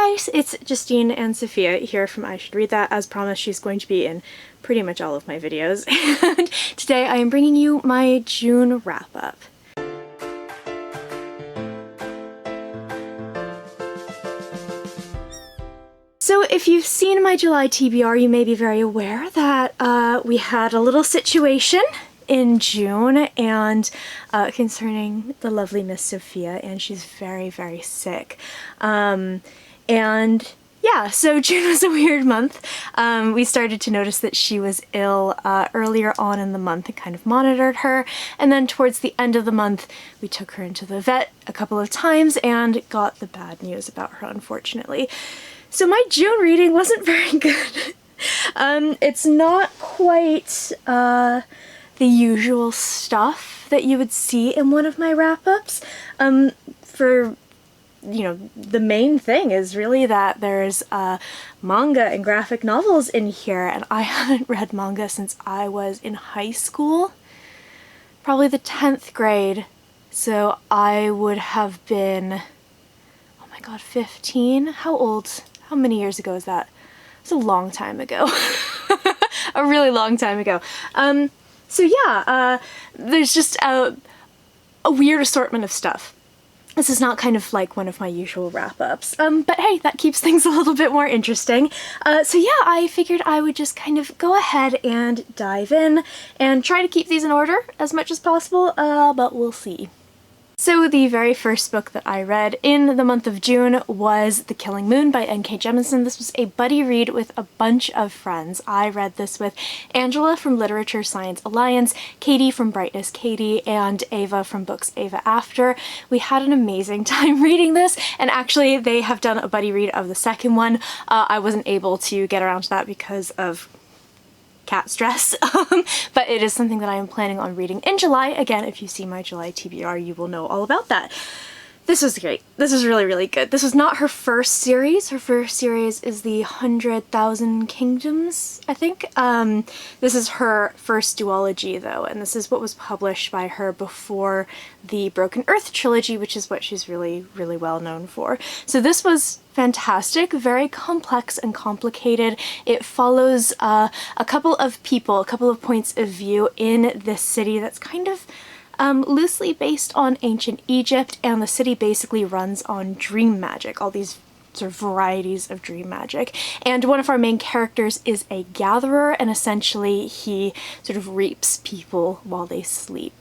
guys, it's Justine and Sophia here from I Should Read That. As promised, she's going to be in pretty much all of my videos. And today I am bringing you my June wrap-up. So if you've seen my July TBR, you may be very aware that we had a little situation in June and concerning the lovely Miss Sophia, and she's very, very sick. And yeah, so June was a weird month. We started to notice that she was ill earlier on in the month and kind of monitored her. And then towards the end of the month, we took her into the vet a couple of times and got the bad news about her, unfortunately. So my June reading wasn't very good. It's not quite the usual stuff that you would see in one of my wrap-ups. The main thing is really that there's manga and graphic novels in here, and I haven't read manga since I was in high school, probably the 10th grade, so I would have been, oh my god, 15? How old? How many years ago is that? It's a long time ago. A really long time ago. So yeah, there's just a weird assortment of stuff. This is not kind of like one of my usual wrap-ups, but hey, that keeps things a little bit more interesting. So yeah, I figured I would just kind of go ahead and dive in and try to keep these in order as much as possible, but we'll see. So the very first book that I read in the month of June was The Killing Moon by N.K. Jemisin. This was a buddy read with a bunch of friends. I read this with Angela from Literature Science Alliance, Katie from Brightness Katie, and Ava from Books Ava After. We had an amazing time reading this, and actually they have done a buddy read of the second one. I wasn't able to get around to that because of cat stress, but it is something that I am planning on reading in July. Again, if you see my July TBR, you will know all about that. This was great. This was really, really good. This was not her first series. Her first series is the 100,000 Kingdoms, I think. This is her first duology, though, and this is what was published by her before the Broken Earth trilogy, which is what she's really, really well known for. So this was fantastic, very complex and complicated. It follows a couple of people, a couple of points of view in this city that's kind of loosely based on ancient Egypt, and the city basically runs on dream magic, all these sort of varieties of dream magic. And one of our main characters is a gatherer, and essentially he sort of reaps people while they sleep.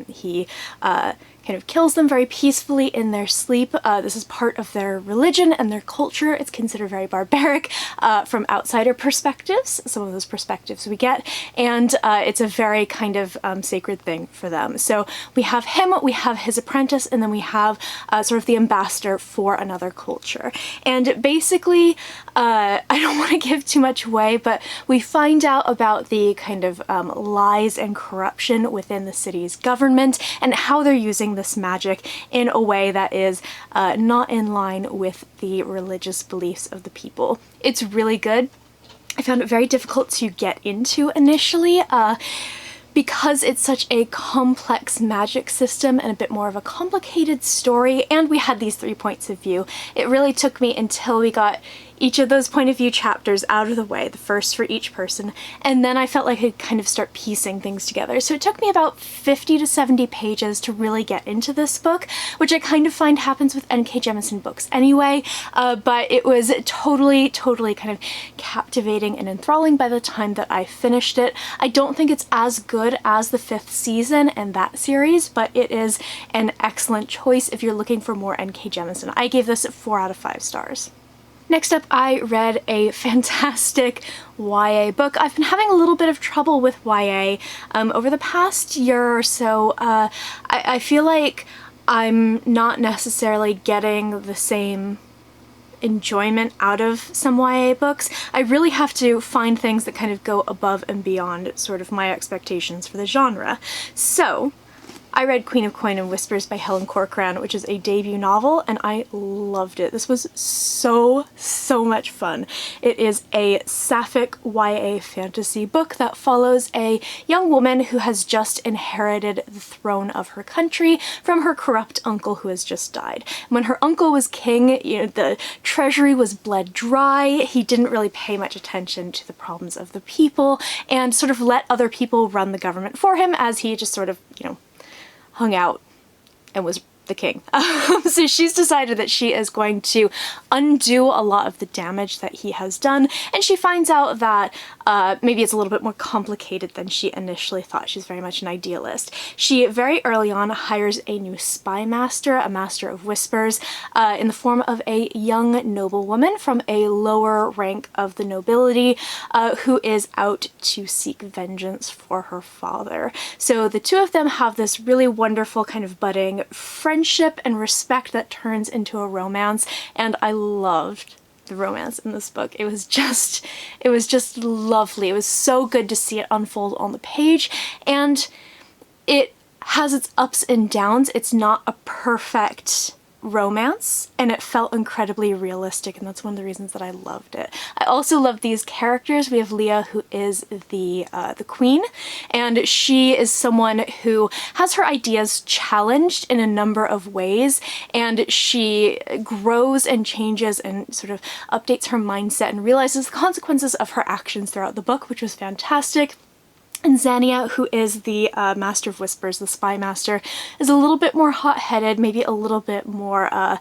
He kind of kills them very peacefully in their sleep. This is part of their religion and their culture. It's considered very barbaric from outsider perspectives, some of those perspectives we get, and it's a very kind of sacred thing for them. So we have him, we have his apprentice, and then we have sort of the ambassador for another culture. And basically, I don't want to give too much away, but we find out about the kind of lies and corruption within the city's government and how they're using this magic in a way that is not in line with the religious beliefs of the people. It's really good. I found it very difficult to get into initially because it's such a complex magic system and a bit more of a complicated story, and we had these 3 points of view. It really took me until we got each of those point of view chapters out of the way, the first for each person, and then I felt like I could kind of start piecing things together. So it took me about 50 to 70 pages to really get into this book, which I kind of find happens with N.K. Jemisin books anyway, but it was totally kind of captivating and enthralling by the time that I finished it. I don't think it's as good as the 5th season and that series, but it is an excellent choice if you're looking for more N.K. Jemisin. I gave this 4 out of 5 stars. Next up, I read a fantastic YA book. I've been having a little bit of trouble with YA over the past year or so. I feel like I'm not necessarily getting the same enjoyment out of some YA books. I really have to find things that kind of go above and beyond sort of my expectations for the genre. So I read Queen of Coin and Whispers by Helen Corcoran, which is a debut novel, and I loved it. This was so much fun. It is a sapphic YA fantasy book that follows a young woman who has just inherited the throne of her country from her corrupt uncle who has just died. When her uncle was king, you know, the treasury was bled dry. He didn't really pay much attention to the problems of the people and sort of let other people run the government for him as he just sort of, you know, hung out and was the king. So she's decided that she is going to undo a lot of the damage that he has done, and she finds out that maybe it's a little bit more complicated than she initially thought. She's very much an idealist. She very early on hires a new spy master, a master of whispers, in the form of a young noblewoman from a lower rank of the nobility who is out to seek vengeance for her father. So the two of them have this really wonderful kind of budding friendship and respect that turns into a romance, and I loved the romance in this book. It was just lovely. It was so good to see it unfold on the page, and it has its ups and downs. It's not a perfect romance, and it felt incredibly realistic, and that's one of the reasons that I loved it. I also love these characters. We have Leah, who is the queen, and she is someone who has her ideas challenged in a number of ways, and she grows and changes and sort of updates her mindset and realizes the consequences of her actions throughout the book, which was fantastic. And Xania, who is the Master of Whispers, the Spy Master, is a little bit more hot-headed, maybe a little bit more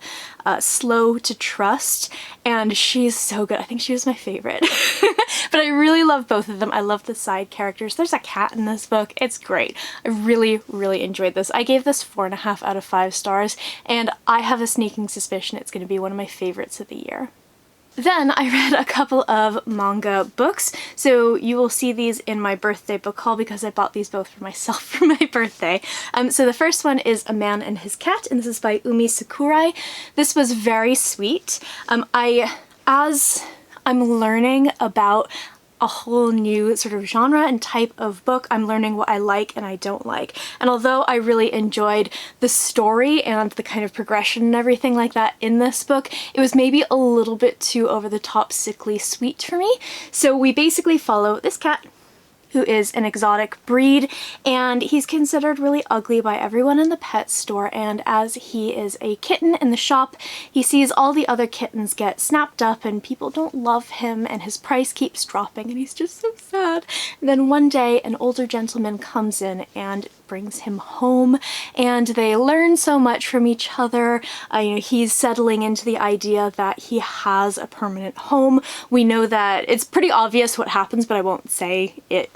slow to trust, and she's so good. I think she was my favorite. But I really love both of them. I love the side characters. There's a cat in this book. It's great. I really enjoyed this. I gave this 4.5 out of 5 stars, and I have a sneaking suspicion it's going to be one of my favorites of the year. Then I read a couple of manga books, so you will see these in my birthday book haul because I bought these both for myself for my birthday. So the first one is A Man and His Cat, and this is by Umi Sakurai. This was very sweet. As I'm learning about a whole new sort of genre and type of book, I'm learning what I like and I don't like. And although I really enjoyed the story and the kind of progression and everything like that in this book, it was maybe a little bit too over the top, sickly sweet for me. So we basically follow this cat, who is an exotic breed, and he's considered really ugly by everyone in the pet store, and as he is a kitten in the shop, he sees all the other kittens get snapped up and people don't love him, and his price keeps dropping, and he's just so sad. And then one day an older gentleman comes in and brings him home, and they learn so much from each other. You know, he's settling into the idea that he has a permanent home. We know that it's pretty obvious what happens, but I won't say it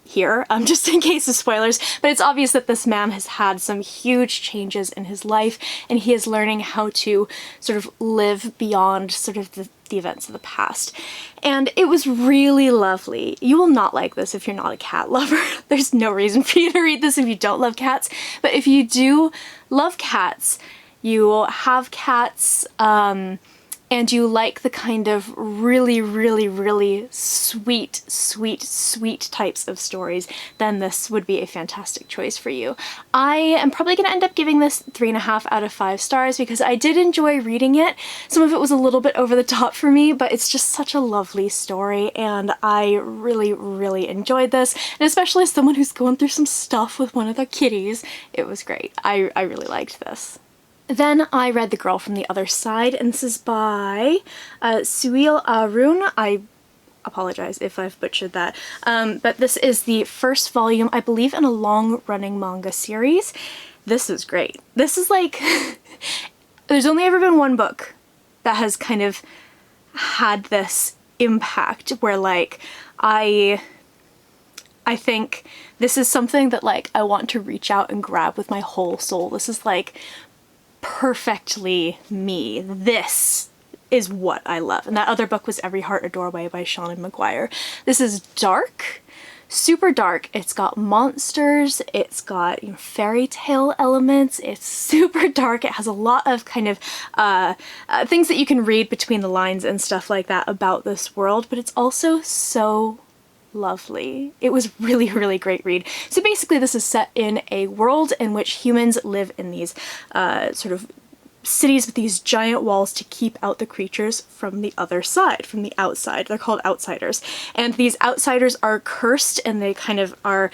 here, just in case of spoilers, but it's obvious that this man has had some huge changes in his life, and he is learning how to sort of live beyond sort of the events of the past. And it was really lovely. You will not like this if you're not a cat lover. There's no reason for you to read this if you don't love cats, but if you do love cats, you have cats, and you like the kind of really sweet types of stories, then this would be a fantastic choice for you. I am probably going to end up giving this 3.5 out of 5 stars because I did enjoy reading it. Some of it was a little bit over the top for me, but it's just such a lovely story, and I really enjoyed this, and especially as someone who's going through some stuff with one of their kitties, it was great. I really liked this. Then I read The Girl from the Other Side, and this is by Suil Arun. I apologize if I've butchered that. But this is the first volume, I believe, in a long-running manga series. This is great. This is like... There's only ever been one book that has kind of had this impact where, like, I think this is something that, like, I want to reach out and grab with my whole soul. This is, like, perfectly me. This is what I love. And that other book was Every Heart a Doorway by Seanan McGuire. This is dark, super dark. It's got monsters, it's got, you know, fairy tale elements, it's super dark. It has a lot of kind of things that you can read between the lines and stuff like that about this world, but it's also so lovely. It was really, really great read. So basically this is set in a world in which humans live in these sort of cities with these giant walls to keep out the creatures from the other side, from the outside. They're called outsiders. And these outsiders are cursed, and they kind of are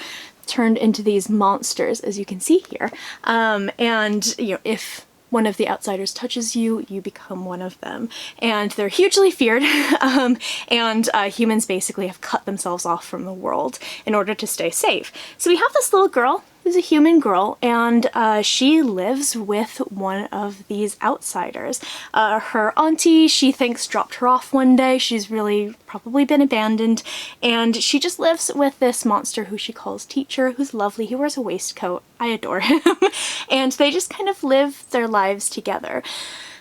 turned into these monsters, as you can see here. And, you know, if one of the outsiders touches you, you become one of them. And they're hugely feared, and humans basically have cut themselves off from the world in order to stay safe. So we have this little girl who's a human girl, and she lives with one of these outsiders. Her auntie, she thinks, dropped her off one day. She's really probably been abandoned, and she just lives with this monster who she calls Teacher, who's lovely. He wears a waistcoat. I adore him. And they just kind of live their lives together.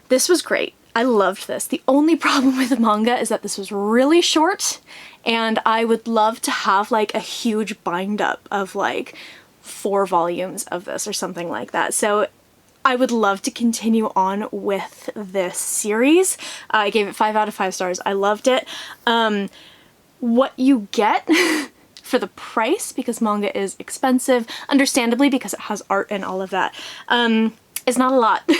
This was great. I loved this. The only problem with the manga is that this was really short, and I would love to have like a huge bind up of like 4 volumes of this or something like that. So I would love to continue on with this series. I gave it 5 out of 5 stars. I loved it. What you get for the price, because manga is expensive, understandably because it has art and all of that, is not a lot.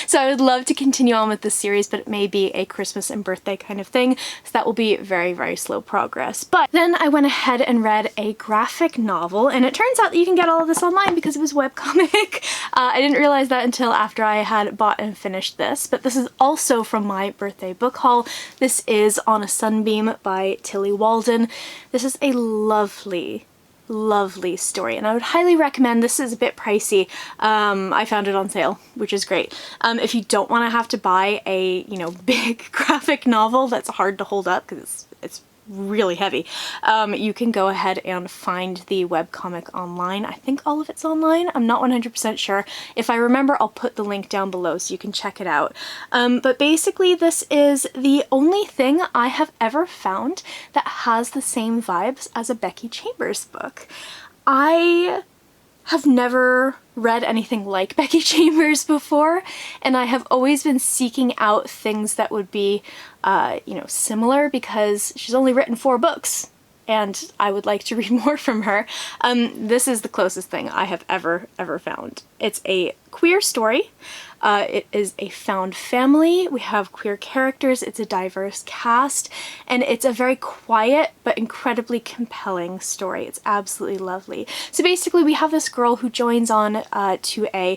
So I would love to continue on with this series, but it may be a Christmas and birthday kind of thing, so that will be very, very slow progress. But then I went ahead and read a graphic novel, and it turns out that you can get all of this online because it was webcomic. I didn't realize that until after I had bought and finished this, but this is also from my birthday book haul. This is On a Sunbeam by Tilly Walden. This is a lovely story, and I would highly recommend. This is a bit pricey. I found it on sale, which is great. If you don't want to have to buy a, you know, big graphic novel that's hard to hold up because it's really heavy, you can go ahead and find the webcomic online. I think all of it's online. I'm not 100% sure. If I remember, I'll put the link down below so you can check it out. But basically this is the only thing I have ever found that has the same vibes as a Becky Chambers book. I have never read anything like Becky Chambers before, and I have always been seeking out things that would be, you know, similar, because she's only written 4 books, and I would like to read more from her. This is the closest thing I have ever found. It's a queer story. It is a found family. We have queer characters. It's a diverse cast, and it's a very quiet but incredibly compelling story. It's absolutely lovely. So basically we have this girl who joins on to a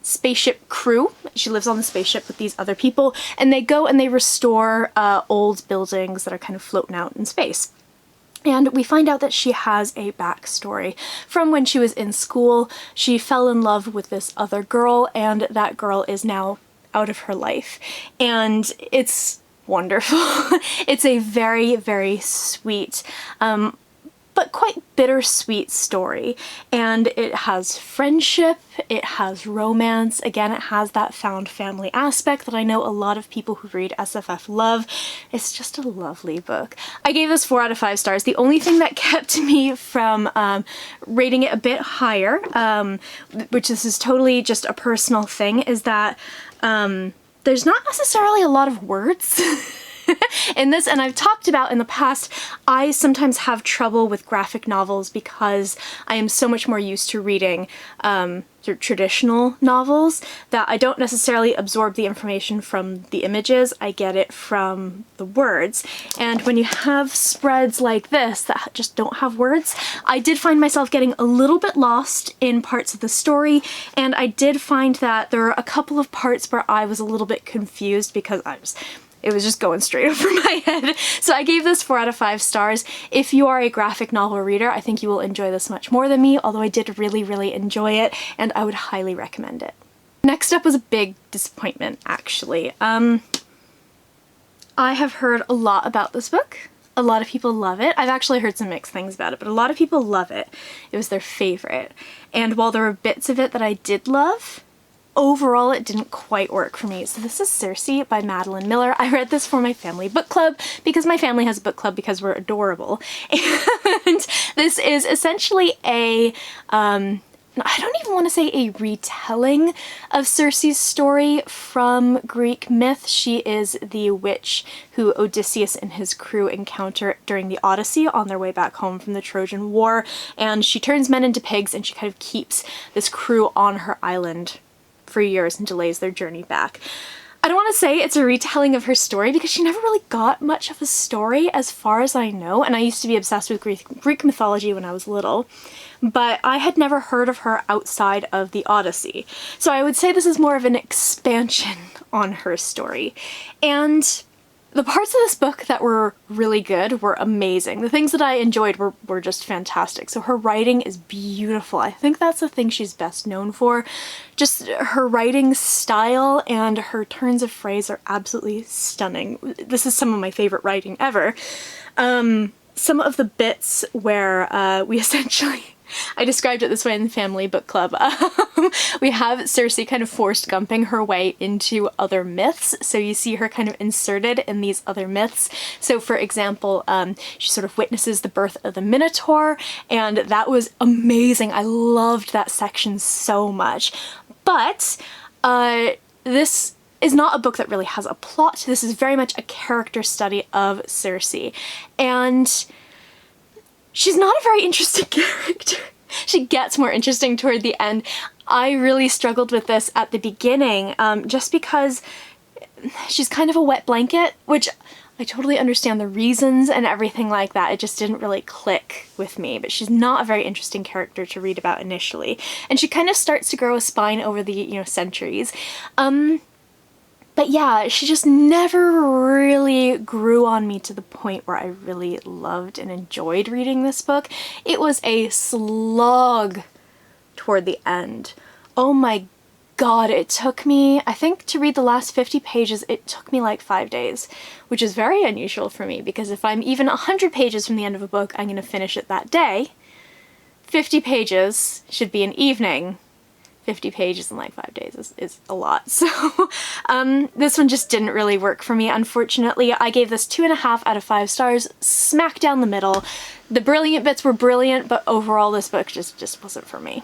spaceship crew. She lives on the spaceship with these other people, and they go and they restore old buildings that are kind of floating out in space. And we find out that she has a backstory. From when she was in school, she fell in love with this other girl, and that girl is now out of her life. And it's wonderful. It's a very, very sweet, but quite bittersweet story. And it has friendship, it has romance. Again, it has that found family aspect that I know a lot of people who read SFF love. It's just a lovely book. I gave this 4 out of 5 stars. The only thing that kept me from rating it a bit higher, which this is totally just a personal thing, is that there's not necessarily a lot of words in this, and I've talked about in the past, I sometimes have trouble with graphic novels because I am so much more used to reading traditional novels that I don't necessarily absorb the information from the images, I get it from the words. And when you have spreads like this that just don't have words, I did find myself getting a little bit lost in parts of the story, and I did find that there are a couple of parts where I was a little bit confused because it was just going straight over my head. So I gave this 4 out of 5 stars. If you are a graphic novel reader, I think you will enjoy this much more than me, although I did really, really enjoy it, and I would highly recommend it. Next up was a big disappointment, actually. I have heard a lot about this book. A lot of people love it. I've actually heard some mixed things about it, but a lot of people love it. It was their favorite. And while there were bits of it that I did love, overall it didn't quite work for me. So this is Cersei by Madeline Miller. I read this for my family book club because my family has a book club because we're adorable. And this is essentially a I don't even want to say a retelling of Cersei's story from Greek myth. She is the witch who Odysseus and his crew encounter during the Odyssey on their way back home from the Trojan War, and she turns men into pigs and she kind of keeps this crew on her island for years and delays their journey back. I don't want to say it's a retelling of her story because she never really got much of a story as far as I know, and I used to be obsessed with Greek mythology when I was little, but I had never heard of her outside of the Odyssey. So I would say this is more of an expansion on her story. And the parts of this book that were really good were amazing. The things that I enjoyed were just fantastic. So her writing is beautiful. I think that's the thing she's best known for. Just her writing style and her turns of phrase are absolutely stunning. This is some of my favorite writing ever. Some of the bits where we essentially... I described it this way in the family book club. We have Cersei kind of forced gumping her way into other myths. So you see her kind of inserted in these other myths. So for example, she sort of witnesses the birth of the Minotaur, and that was amazing. I loved that section so much. But this is not a book that really has a plot. This is very much a character study of Cersei. And she's not a very interesting character. She gets more interesting toward the end. I really struggled with this at the beginning, just because she's kind of a wet blanket, which I totally understand the reasons and everything like that. It just didn't really click with me, but she's not a very interesting character to read about initially. And she kind of starts to grow a spine over the, centuries. But yeah, she just never really grew on me to the point where I really loved and enjoyed reading this book. It was a slog toward the end. Oh my god, it took me, I think to read the last 50 pages, it took me like 5 days, which is very unusual for me because if I'm even 100 pages from the end of a book, I'm going to finish it that day. 50 pages should be an evening. 50 pages in like 5 days is a lot. So this one just didn't really work for me, unfortunately. I gave this 2.5 out of 5 stars, smack down the middle. The brilliant bits were brilliant, but overall this book just wasn't for me.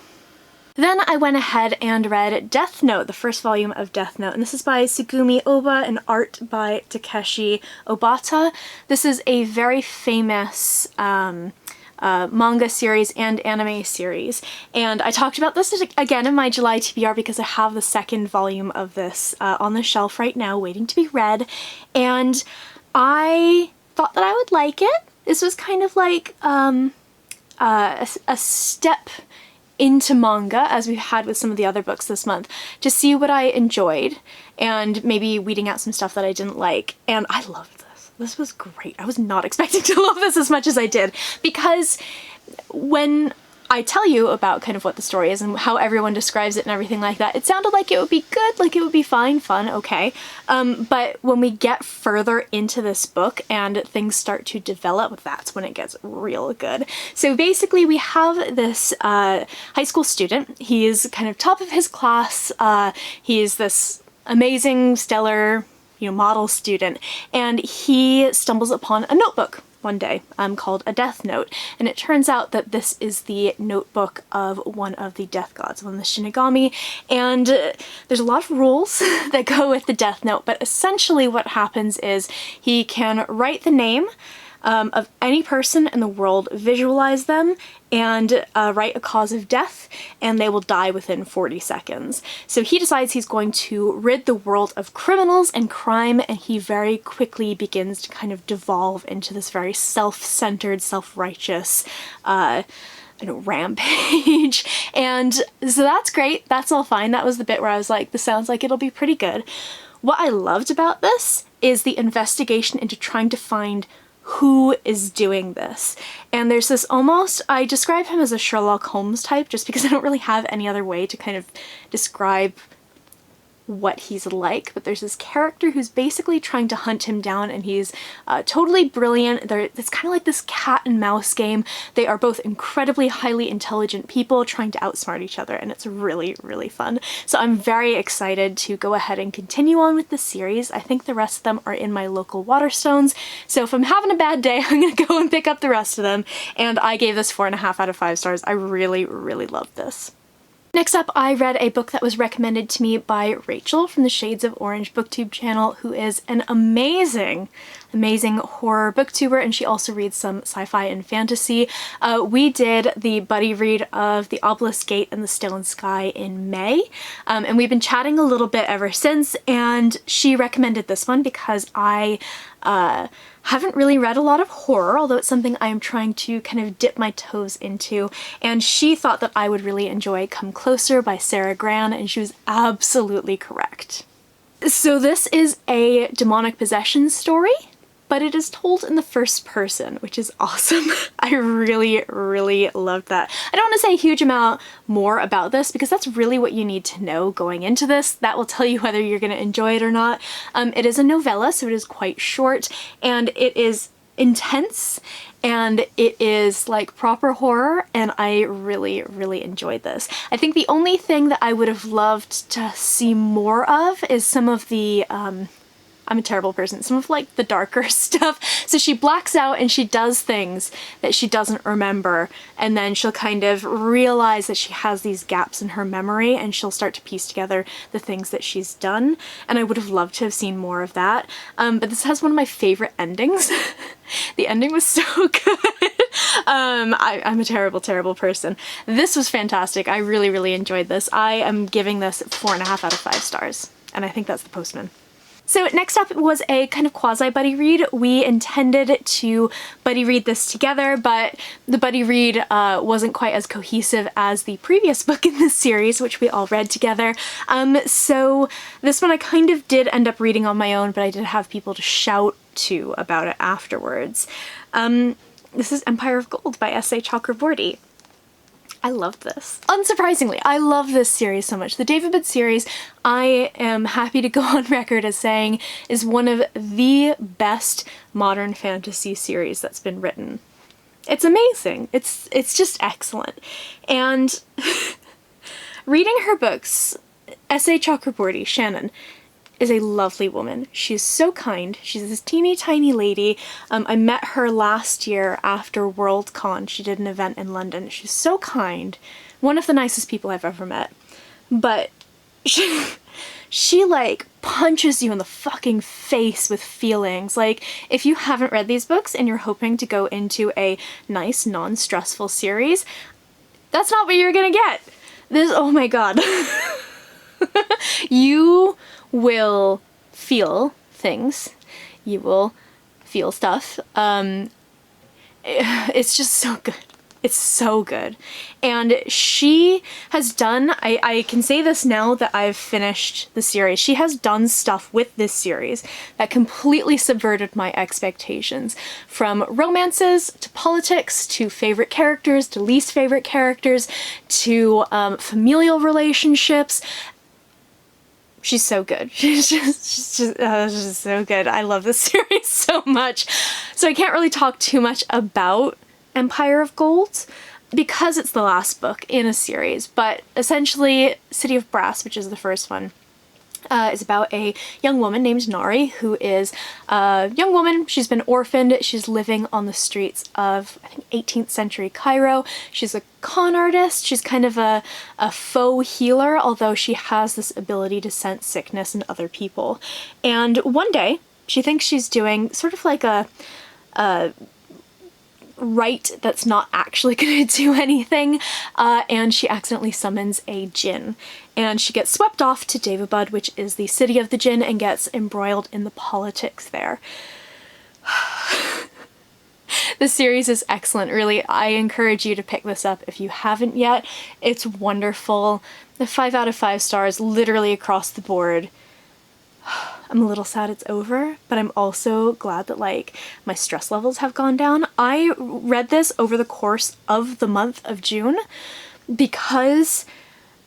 Then I went ahead and read Death Note, the first volume of Death Note, and this is by Tsugumi Oba and art by Takeshi Obata. This is a very famous manga series and anime series, and I talked about this again in my July TBR because I have the second volume of this on the shelf right now waiting to be read, and I thought that I would like it. This was kind of like a step into manga, as we've had with some of the other books this month, to see what I enjoyed and maybe weeding out some stuff that I didn't like, and I loved this. This was great. I was not expecting to love this as much as I did, because when I tell you about kind of what the story is and how everyone describes it and everything like that, it sounded like it would be good, like it would be fine, fun, okay. But when we get further into this book and things start to develop, that's when it gets real good. So basically we have this high school student. He is kind of top of his class. He is this amazing, stellar, model student, and he stumbles upon a notebook one day called a Death Note, and it turns out that this is the notebook of one of the death gods, one of the Shinigami, and there's a lot of rules that go with the Death Note, but essentially what happens is he can write the name of any person in the world, visualize them, and write a cause of death, and they will die within 40 seconds. So he decides he's going to rid the world of criminals and crime, and he very quickly begins to kind of devolve into this very self-centered, self-righteous, rampage. And so that's great, that's all fine. That was the bit where I was like, this sounds like it'll be pretty good. What I loved about this is the investigation into trying to find who is doing this. And there's this almost, I describe him as a Sherlock Holmes type just because I don't really have any other way to kind of describe what he's like, but there's this character who's basically trying to hunt him down, and he's totally brilliant. It's kind of like this cat and mouse game. They are both incredibly highly intelligent people trying to outsmart each other, and it's really, really fun. So I'm very excited to go ahead and continue on with this series. I think the rest of them are in my local Waterstones, so if I'm having a bad day, I'm gonna go and pick up the rest of them, and I gave this 4.5 out of 5 stars. I really, really loved this. Next up, I read a book that was recommended to me by Rachel from the Shades of Orange booktube channel, who is an amazing horror booktuber, and she also reads some sci-fi and fantasy. We did the buddy read of The Obelisk Gate and the Stolen Sky in May, and we've been chatting a little bit ever since, and she recommended this one because I haven't really read a lot of horror, although it's something I am trying to kind of dip my toes into, and she thought that I would really enjoy Come Closer by Sarah Gran, and she was absolutely correct. So this is a demonic possession story, but it is told in the first person, which is awesome. I really, really loved that. I don't want to say a huge amount more about this because that's really what you need to know going into this. That will tell you whether you're going to enjoy it or not. It is a novella, so it is quite short, and it is intense, and it is like proper horror, and I really, really enjoyed this. I think the only thing that I would have loved to see more of is some of the I'm a terrible person. Some of like the darker stuff. So she blacks out and she does things that she doesn't remember, and then she'll kind of realize that she has these gaps in her memory, and she'll start to piece together the things that she's done, and I would have loved to have seen more of that. But this has one of my favorite endings. The ending was so good. I'm a terrible, terrible person. This was fantastic. I really, really enjoyed this. I am giving this 4.5 out of 5 stars, and I think that's The Postman. So next up was a kind of quasi-buddy read. We intended to buddy read this together, but the buddy read wasn't quite as cohesive as the previous book in this series, which we all read together. So this one I kind of did end up reading on my own, but I did have people to shout to about it afterwards. This is Empire of Gold by S.A. Chakraborty. I love this. Unsurprisingly, I love this series so much. The David Bid series, I am happy to go on record as saying, is one of the best modern fantasy series that's been written. It's amazing. It's just excellent. And reading her books, S.A. Chakraborty, Shannon, is a lovely woman. She's so kind. She's this teeny tiny lady. I met her last year after Worldcon. She did an event in London. She's so kind. One of the nicest people I've ever met. But she like punches you in the fucking face with feelings. Like, if you haven't read these books and you're hoping to go into a nice, non-stressful series, that's not what you're gonna get. This, oh my god. You will feel things. You will feel stuff. It's just so good. It's so good. And she has done, I can say this now that I've finished the series, she has done stuff with this series that completely subverted my expectations. From romances, to politics, to favorite characters, to least favorite characters, to familial relationships. She's so good. She's just so good. I love this series so much. So I can't really talk too much about Empire of Gold because it's the last book in a series, but essentially City of Brass, which is the first one, is about a young woman named Nari, who is a young woman. She's been orphaned. She's living on the streets of, I think, 18th century Cairo. She's a con artist. She's kind of a faux healer, although she has this ability to sense sickness in other people. And one day, she thinks she's doing sort of like a rite that's not actually going to do anything, and she accidentally summons a djinn. And she gets swept off to Daevabad, which is the city of the djinn, and gets embroiled in the politics there. The series is excellent, really. I encourage you to pick this up if you haven't yet. It's wonderful. 5 out of 5 stars, literally across the board. I'm a little sad it's over, but I'm also glad that like my stress levels have gone down. I read this over the course of the month of June because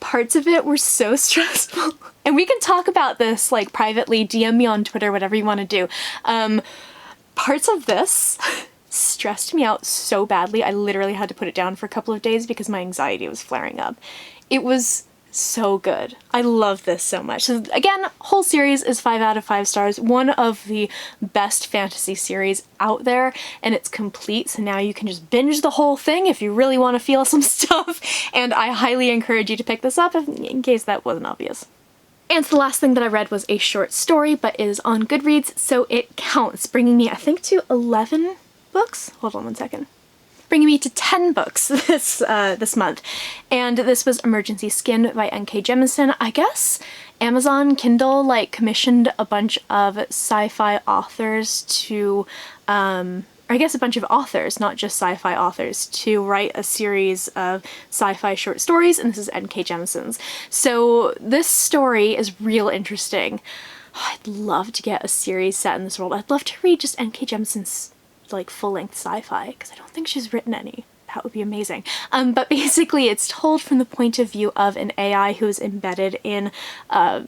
parts of it were so stressful. And we can talk about this like privately, DM me on Twitter, whatever you want to do. Parts of this stressed me out so badly. I literally had to put it down for a couple of days because my anxiety was flaring up. It was so good. I love this so much. So again, whole series is 5 out of 5 stars. One of the best fantasy series out there, and it's complete, so now you can just binge the whole thing if you really want to feel some stuff, and I highly encourage you to pick this up in case that wasn't obvious. And the last thing that I read was a short story, but it is on Goodreads, so it counts, bringing me, I think, to 11 books? Hold on one second. Bringing me to 10 books this month. And this was Emergency Skin by N.K. Jemisin. I guess Amazon Kindle like commissioned a bunch of sci-fi authors to, or I guess a bunch of authors, not just sci-fi authors, to write a series of sci-fi short stories, and this is N.K. Jemisin's. So this story is real interesting. Oh, I'd love to get a series set in this world. I'd love to read just N.K. Jemisin's like full-length sci-fi, because I don't think she's written any. That would be amazing. But basically it's told from the point of view of an AI who is embedded in a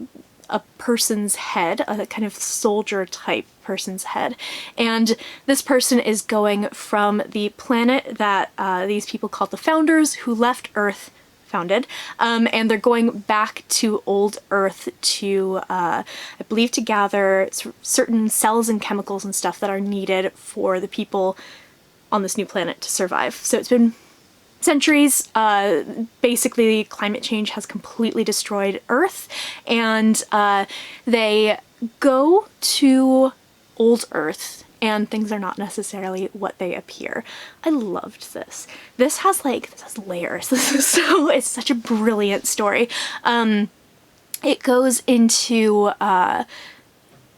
person's head, a kind of soldier type person's head. And this person is going from the planet that these people called the Founders, who left Earth founded, and they're going back to old Earth to, I believe, to gather certain cells and chemicals and stuff that are needed for the people on this new planet to survive. So it's been centuries. Basically, climate change has completely destroyed Earth, and they go to old Earth, and things are not necessarily what they appear. I loved this. This has layers. It's such a brilliant story. It goes into,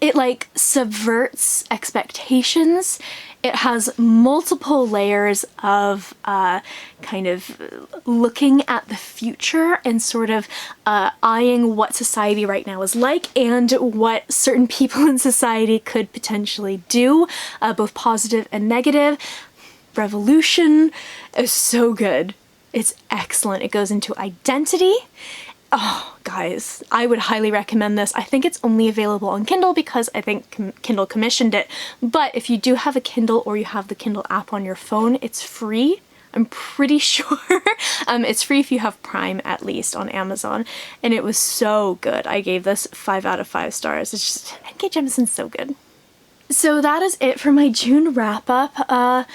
it like subverts expectations. It has multiple layers of kind of looking at the future and sort of eyeing what society right now is like and what certain people in society could potentially do, both positive and negative. Revolution is so good. It's excellent. It goes into identity. Oh, guys, I would highly recommend this. I think it's only available on Kindle because I think Kindle commissioned it. But if you do have a Kindle or you have the Kindle app on your phone, it's free. I'm pretty sure. It's free if you have Prime, at least, on Amazon. And it was so good. I gave this 5 out of 5 stars. It's just, N.K. Jemisin's so good. So that is it for my June wrap-up.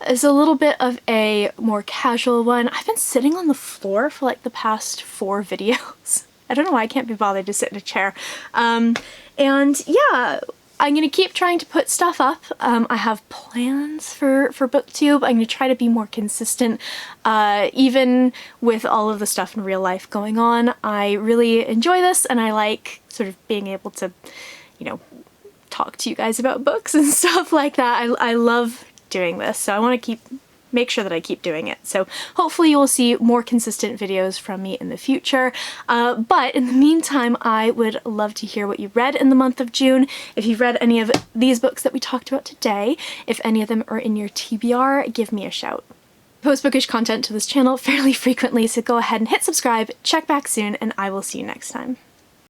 It's a little bit of a more casual one. I've been sitting on the floor for like the past 4 videos. I don't know why I can't be bothered to sit in a chair. And yeah, I'm gonna keep trying to put stuff up. I have plans for BookTube. I'm gonna try to be more consistent, even with all of the stuff in real life going on. I really enjoy this, and I like sort of being able to, you know, talk to you guys about books and stuff like that. I love doing this, so I want to make sure that I keep doing it. So hopefully you will see more consistent videos from me in the future. But in the meantime, I would love to hear what you read in the month of June. If you've read any of these books that we talked about today, if any of them are in your TBR, give me a shout. I post bookish content to this channel fairly frequently, so go ahead and hit subscribe, check back soon, and I will see you next time.